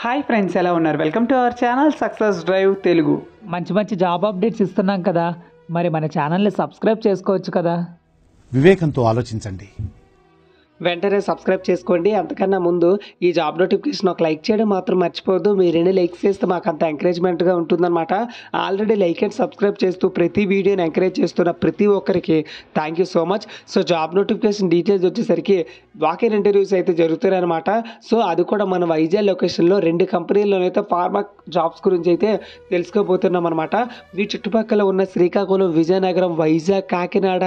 Hi friends, ఎలా ఉన్నారు? Welcome to our channel success drive Telugu. మంచి మంచి జాబ్ అప్డేట్స్ ఇస్తున్నాం కదా, మరి మన ఛానల్ని సబ్స్క్రైబ్ చేసుకోవచ్చు కదా. వివేకంతో ఆలోచించండి. వెంటనే సబ్స్క్రైబ్ చేసుకోండి. అంతకన్నా ముందు ఈ జాబ్ నోటిఫికేషన్ ఒక లైక్ చేయడం మాత్రం మర్చిపోవద్దు. మీరు ఎన్ని లైక్స్ చేస్తే మాకు అంత ఎంకరేజ్మెంట్గా ఉంటుందన్నమాట. ఆల్రెడీ లైక్ అండ్ సబ్స్క్రైబ్ చేస్తూ ప్రతి వీడియోని ఎంకరేజ్ చేస్తున్న ప్రతి ఒక్కరికి thank you so much. So job notification details వచ్చేసరికి వాకిన్ ఇంటర్వ్యూస్ అయితే జరుగుతున్నాయన్నమాట. సో అది కూడా మన వైజాగ్ లొకేషన్లో 2 కంపెనీల్లోనైతే ఫార్మా జాబ్స్ గురించి అయితే తెలుసుకోబోతున్నాం అనమాట. వీటి చుట్టుపక్కల ఉన్న శ్రీకాకుళం, విజయనగరం, వైజాగ్, కాకినాడ,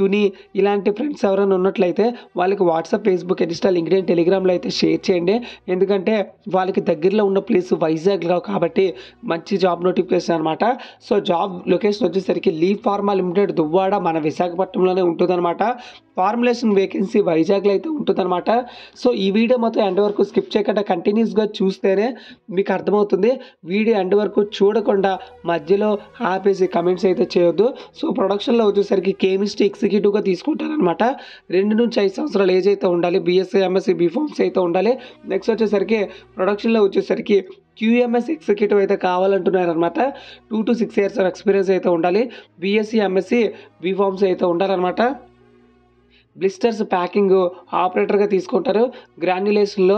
తుని ఇలాంటి ఫ్రెండ్స్ ఎవరైనా ఉన్నట్లయితే వాళ్ళకి వాట్సాప్, ఫేస్బుక్, ఇన్స్టా, లింక్డ్ఇన్, టెలిగ్రామ్లో అయితే షేర్ చేయండి. ఎందుకంటే వాళ్ళకి దగ్గరలో ఉన్న ప్లేస్ వైజాగ్లో కాబట్టి మంచి జాబ్ నోటిఫికేషన్ అనమాట. సో జాబ్ లొకేషన్ వచ్చేసరికి లీవ్ ఫార్మా లిమిటెడ్, దువ్వాడ, మన విశాఖపట్నంలోనే ఉంటుందన్నమాట. ఫార్ములేషన్ వేకెన్సీ వైజాగ్లో అయితే ఉంటుందన్నమాట. సో ఈ వీడియో మొత్తం ఎండ్ వరకు స్కిప్ చేయకుండా కంటిన్యూస్గా చూస్తేనే మీకు అర్థమవుతుంది. వీడియో ఎండ్ వరకు చూడకుండా మధ్యలో ఆపేసి కమెంట్స్ అయితే చేయొద్దు. సో ప్రొడక్షన్లో వచ్చేసరికి కెమిస్ట్రీ ఎగ్జిక్యూటివ్గా తీసుకుంటారనమాట. 2 నుంచి 5 సంవత్సరాలు ఏజ్ అయితే ఉండాలి. బీఎస్సీ, ఎంఎస్సీ, బీఫార్మసీ అయితే ఉండాలి. నెక్స్ట్ వచ్చేసరికి ప్రొడక్షన్లో వచ్చేసరికి QMS ఎగ్జిక్యూటివ్ అయితే కావాలంటున్నారనమాట. 2 to 6 years ఎక్స్పీరియన్స్ అయితే ఉండాలి. బీఎస్సీ, ఎంఎస్సీ, బీఫార్మసీ అయితే ఉండాలన్నమాట. బ్లిస్టర్స్ ప్యాకింగ్ ఆపరేటర్గా తీసుకుంటారు. గ్రాన్యులేషన్లో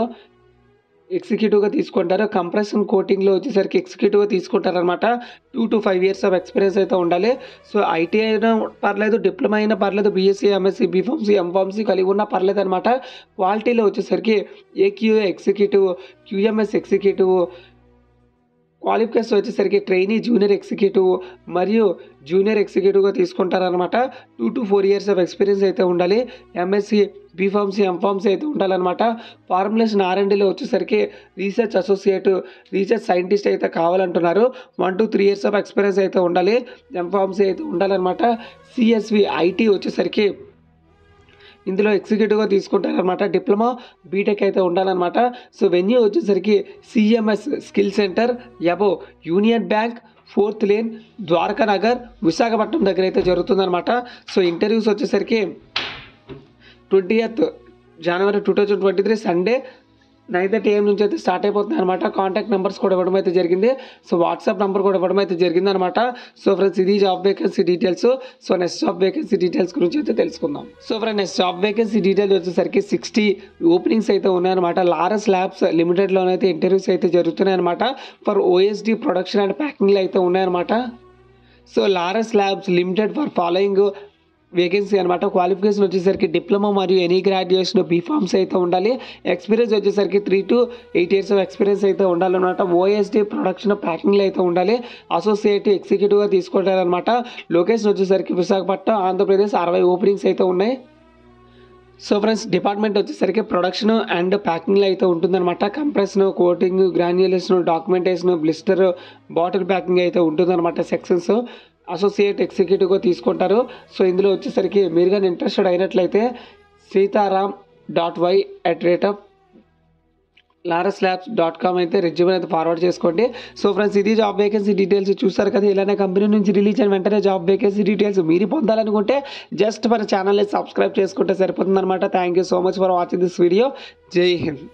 ఎగ్జిక్యూటివ్గా తీసుకుంటారు. కంప్రెషన్ కోటింగ్లో వచ్చేసరికి ఎగ్జిక్యూటివ్గా తీసుకుంటారనమాట. 2 to 5 years ఎక్స్పీరియన్స్ అయితే ఉండాలి. సో ఐటీ అయినా పర్లేదు, డిప్లొమా అయినా పర్లేదు, బీఎస్సీ, ఎంఎస్సీ, బీఫార్మసీ, ఎంఫార్మసీ కలిగి ఉన్నా పర్లేదు అనమాట. క్వాలిటీలో వచ్చేసరికి AQA executive, QMS executive, qualification వచ్చేసరికి ట్రైనీ, జూనియర్ ఎగ్జిక్యూటివ్ మరియు జూనియర్ ఎగ్జిక్యూటివ్గా తీసుకుంటారనమాట. 2 to 4 years ఎక్స్పీరియన్స్ అయితే ఉండాలి. ఎంఎస్సీ, బీఫార్మసీ, ఎంఫార్మసీ అయితే ఉండాలన్నమాట. ఫార్ములేషన్ R&Dలో వచ్చేసరికి రీసెర్చ్ అసోసియేట్, రీసెర్చ్ సైంటిస్ట్ అయితే కావాలంటున్నారు. 1 to 3 years ఎక్స్పీరియన్స్ అయితే ఉండాలి. ఎంఫార్మసీ అయితే ఉండాలన్నమాట. CSV IT వచ్చేసరికి ఇందులో ఎగ్జిక్యూటివ్గా తీసుకుంటారనమాట. డిప్లొమా, బీటెక్ అయితే ఉండాలన్నమాట. సో వెన్యూ వచ్చేసరికి CMS skill centre above Union Bank, 4th lane, Dwaraka Nagar, Visakhapatnam దగ్గర అయితే జరుగుతుందన్నమాట. సో ఇంటర్వ్యూస్ వచ్చేసరికి 20th January 2023 సండే 9:30 AM నుంచి అయితే స్టార్ట్ అయిపోతుంది అనమాట. కాంటాక్ట్ నెంబర్స్ కూడా ఇవ్వడం అయితే జరిగింది. సో వాట్సాప్ నెంబర్ కూడా ఇవ్వడం అయితే జరిగింది అనమాట. సో ఫ్రెండ్స్, ఇది job vacancy details. So next job vacancy details గురించి అయితే తెలుసుకుందాం. So friends, next job vacancy details వచ్చేసరికి 60 ఓపెనింగ్స్ అయితే ఉన్నాయన్నమాట. లారస్ ల్యాబ్స్ లిమిటెడ్లోనైతే ఇంటర్వ్యూస్ అయితే జరుగుతున్నాయి అనమాట. ఫర్ OSD ప్రొడక్షన్ అండ్ ప్యాకింగ్లో అయితే ఉన్నాయన్నమాట. So Laurus labs limited for following vacancy అనమాట. క్వాలిఫికేషన్ వచ్చేసరికి డిప్లొమా మరియు ఎనీ గ్రాడ్యుయేషన్, బీఫార్మసీ అయితే ఉండాలి. ఎక్స్పీరియన్స్ వచ్చేసరికి 3 to 8 years ఎక్స్పీరియన్స్ అయితే ఉండాలన్నమాట. OSD ప్రొడక్షన్ ప్యాకింగ్లో అయితే ఉండాలి. అసోసియేట్ ఎగ్జిక్యూటివ్గా తీసుకుంటారనమాట. లొకేషన్ వచ్చేసరికి విశాఖపట్నం, ఆంధ్రప్రదేశ్. 60 ఓపెనింగ్స్ అయితే ఉన్నాయి. సో ఫ్రెండ్స్, డిపార్ట్మెంట్ వచ్చేసరికి ప్రొడక్షన్ అండ్ ప్యాకింగ్లో అయితే ఉంటుందన్నమాట. Compression, coating, granulation, documentation, blister, bottle packing అయితే ఉంటుందన్నమాట. సెక్షన్స్ అసోసియేట్ ఎగ్జిక్యూటివ్గా తీసుకుంటారు. సో ఇందులో వచ్చేసరికి మీరు కానీ ఇంట్రెస్టెడ్ అయినట్లయితే sitaram.y@laruslabs.com అయితే రెజ్యూమ్ అయితే ఫార్వర్డ్ చేసుకోండి. సో ఫ్రెండ్స్, ఇది జాబ్ వేకెన్సీ డీటెయిల్స్ చూస్తారు కదా. ఇలానే కంపెనీ నుంచి రిలీజ్ అయిన వెంటనే జాబ్ వేకెన్సీ డీటెయిల్స్ మీరు పొందాలనుకుంటే జస్ట్ మన ఛానల్ని సబ్స్క్రైబ్ చేసుకుంటే సరిపోతుంది అనమాట. Thank you so much for watching this video. జై హింద్.